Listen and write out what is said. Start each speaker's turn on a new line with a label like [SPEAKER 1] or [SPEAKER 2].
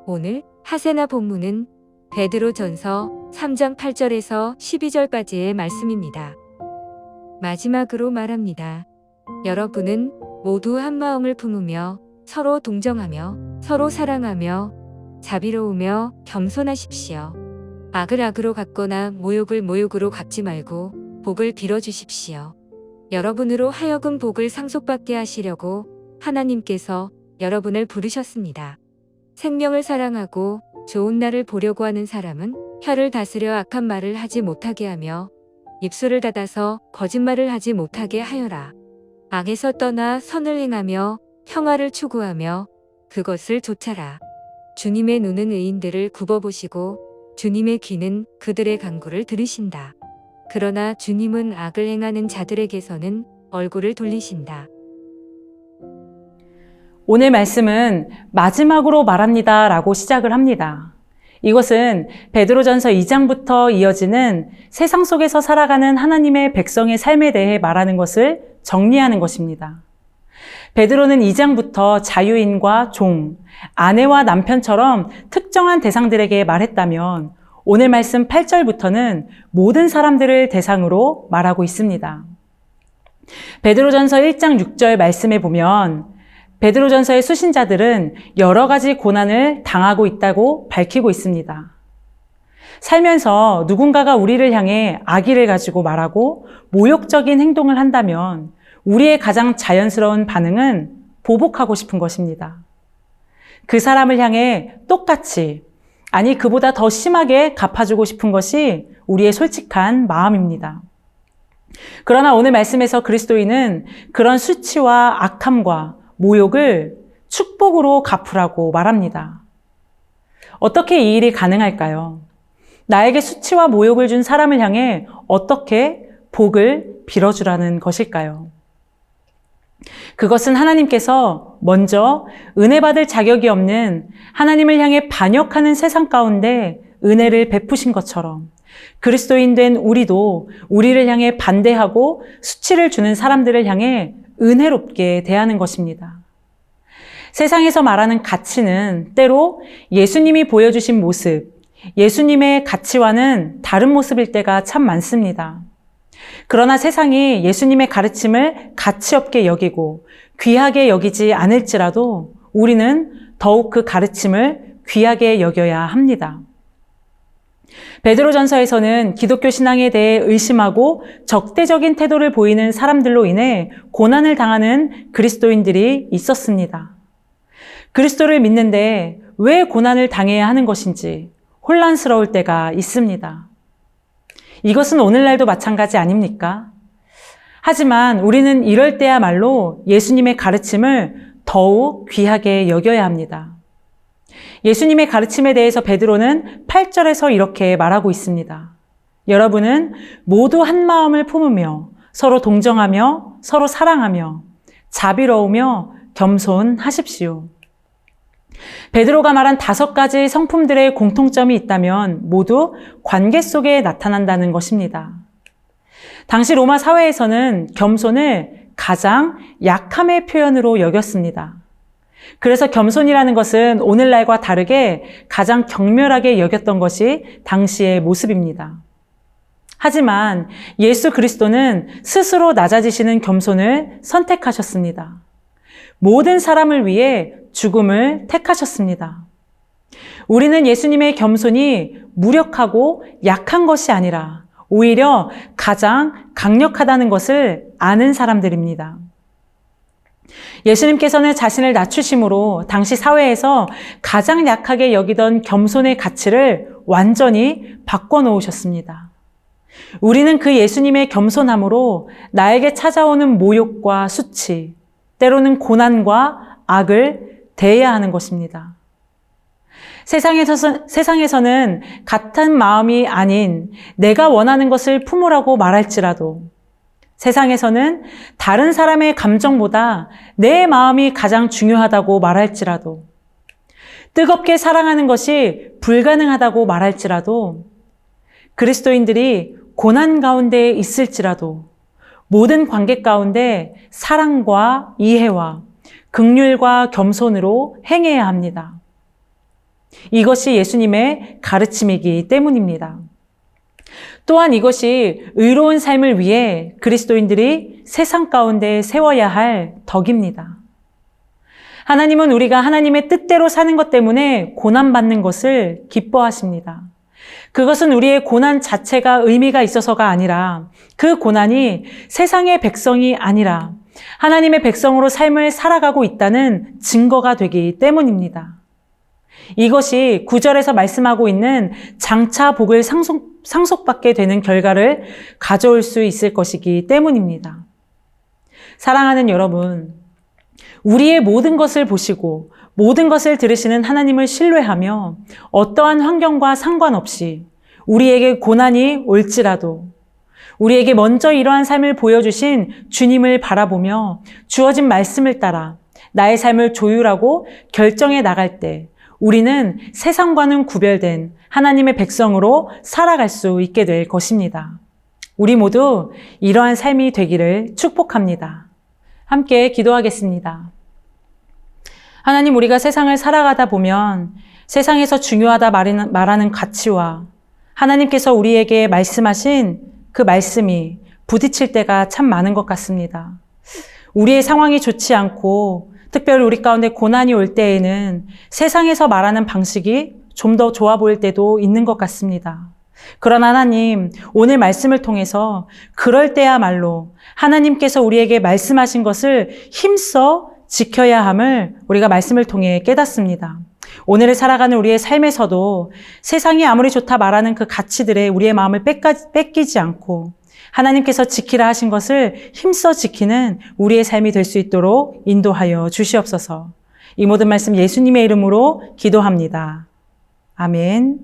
[SPEAKER 1] 오늘 하세나 본문은 베드로전서 3장 8절에서 12절까지의 말씀입니다. 마지막으로 말합니다. 여러분은 모두 한 마음을 품으며 서로 동정하며 서로 사랑하며 자비로우며 겸손하십시오. 악을 악으로 갚거나 모욕을 모욕으로 갚지 말고 복을 빌어주십시오. 여러분으로 하여금 복을 상속받게 하시려고 하나님께서 여러분을 부르셨습니다. 생명을 사랑하고 좋은 날을 보려고 하는 사람은 혀를 다스려 악한 말을 하지 못하게 하며 입술을 닫아서 거짓말을 하지 못하게 하여라. 악에서 떠나 선을 행하며 평화를 추구하며 그것을 좇아라. 주님의 눈은 의인들을 굽어보시고 주님의 귀는 그들의 간구를 들으신다. 그러나 주님은 악을 행하는 자들에게서는 얼굴을 돌리신다.
[SPEAKER 2] 오늘 말씀은 마지막으로 말합니다 라고 시작을 합니다. 이것은 베드로전서 2장부터 이어지는 세상 속에서 살아가는 하나님의 백성의 삶에 대해 말하는 것을 정리하는 것입니다. 베드로는 2장부터 자유인과 종, 아내와 남편처럼 특정한 대상들에게 말했다면 오늘 말씀 8절부터는 모든 사람들을 대상으로 말하고 있습니다. 베드로전서 1장 6절 말씀에 보면 베드로전서의 수신자들은 여러 가지 고난을 당하고 있다고 밝히고 있습니다. 살면서 누군가가 우리를 향해 악의를 가지고 말하고 모욕적인 행동을 한다면 우리의 가장 자연스러운 반응은 보복하고 싶은 것입니다. 그 사람을 향해 똑같이, 아니 그보다 더 심하게 갚아주고 싶은 것이 우리의 솔직한 마음입니다. 그러나 오늘 말씀에서 그리스도인은 그런 수치와 악함과 모욕을 축복으로 갚으라고 말합니다. 어떻게 이 일이 가능할까요? 나에게 수치와 모욕을 준 사람을 향해 어떻게 복을 빌어주라는 것일까요? 그것은 하나님께서 먼저 은혜 받을 자격이 없는 하나님을 향해 반역하는 세상 가운데 은혜를 베푸신 것처럼 그리스도인 된 우리도 우리를 향해 반대하고 수치를 주는 사람들을 향해 은혜롭게 대하는 것입니다. 세상에서 말하는 가치는 때로 예수님이 보여주신 모습, 예수님의 가치와는 다른 모습일 때가 참 많습니다. 그러나 세상이 예수님의 가르침을 가치 없게 여기고 귀하게 여기지 않을지라도 우리는 더욱 그 가르침을 귀하게 여겨야 합니다. 베드로전서에서는 기독교 신앙에 대해 의심하고 적대적인 태도를 보이는 사람들로 인해 고난을 당하는 그리스도인들이 있었습니다. 그리스도를 믿는데 왜 고난을 당해야 하는 것인지 혼란스러울 때가 있습니다. 이것은 오늘날도 마찬가지 아닙니까? 하지만 우리는 이럴 때야말로 예수님의 가르침을 더욱 귀하게 여겨야 합니다. 예수님의 가르침에 대해서 베드로는 8절에서 이렇게 말하고 있습니다. 여러분은 모두 한 마음을 품으며 서로 동정하며 서로 사랑하며 자비로우며 겸손하십시오. 베드로가 말한 5가지 성품들의 공통점이 있다면 모두 관계 속에 나타난다는 것입니다. 당시 로마 사회에서는 겸손을 가장 약함의 표현으로 여겼습니다. 그래서 겸손이라는 것은 오늘날과 다르게 가장 경멸하게 여겼던 것이 당시의 모습입니다. 하지만 예수 그리스도는 스스로 낮아지시는 겸손을 선택하셨습니다. 모든 사람을 위해 죽음을 택하셨습니다. 우리는 예수님의 겸손이 무력하고 약한 것이 아니라 오히려 가장 강력하다는 것을 아는 사람들입니다. 예수님께서는 자신을 낮추심으로 당시 사회에서 가장 약하게 여기던 겸손의 가치를 완전히 바꿔놓으셨습니다. 우리는 그 예수님의 겸손함으로 나에게 찾아오는 모욕과 수치, 때로는 고난과 악을 대해야 하는 것입니다. 세상에서는 같은 마음이 아닌 내가 원하는 것을 품으라고 말할지라도 세상에서는 다른 사람의 감정보다 내 마음이 가장 중요하다고 말할지라도 뜨겁게 사랑하는 것이 불가능하다고 말할지라도 그리스도인들이 고난 가운데 있을지라도 모든 관계 가운데 사랑과 이해와 긍휼과 겸손으로 행해야 합니다. 이것이 예수님의 가르침이기 때문입니다. 또한 이것이 의로운 삶을 위해 그리스도인들이 세상 가운데 세워야 할 덕입니다. 하나님은 우리가 하나님의 뜻대로 사는 것 때문에 고난받는 것을 기뻐하십니다. 그것은 우리의 고난 자체가 의미가 있어서가 아니라 그 고난이 세상의 백성이 아니라 하나님의 백성으로 삶을 살아가고 있다는 증거가 되기 때문입니다. 이것이 9절에서 말씀하고 있는 장차 복을 상속받게 되는 결과를 가져올 수 있을 것이기 때문입니다. 사랑하는 여러분, 우리의 모든 것을 보시고 모든 것을 들으시는 하나님을 신뢰하며 어떠한 환경과 상관없이 우리에게 고난이 올지라도 우리에게 먼저 이러한 삶을 보여주신 주님을 바라보며 주어진 말씀을 따라 나의 삶을 조율하고 결정해 나갈 때 우리는 세상과는 구별된 하나님의 백성으로 살아갈 수 있게 될 것입니다. 우리 모두 이러한 삶이 되기를 축복합니다. 함께 기도하겠습니다. 하나님, 우리가 세상을 살아가다 보면 세상에서 중요하다 말하는 가치와 하나님께서 우리에게 말씀하신 그 말씀이 부딪힐 때가 참 많은 것 같습니다. 우리의 상황이 좋지 않고 특별히 우리 가운데 고난이 올 때에는 세상에서 말하는 방식이 좀 더 좋아 보일 때도 있는 것 같습니다. 그러나 하나님, 오늘 말씀을 통해서 그럴 때야말로 하나님께서 우리에게 말씀하신 것을 힘써 지켜야 함을 우리가 말씀을 통해 깨닫습니다. 오늘을 살아가는 우리의 삶에서도 세상이 아무리 좋다 말하는 그 가치들에 우리의 마음을 뺏기지 않고 하나님께서 지키라 하신 것을 힘써 지키는 우리의 삶이 될 수 있도록 인도하여 주시옵소서. 이 모든 말씀 예수님의 이름으로 기도합니다. 아멘.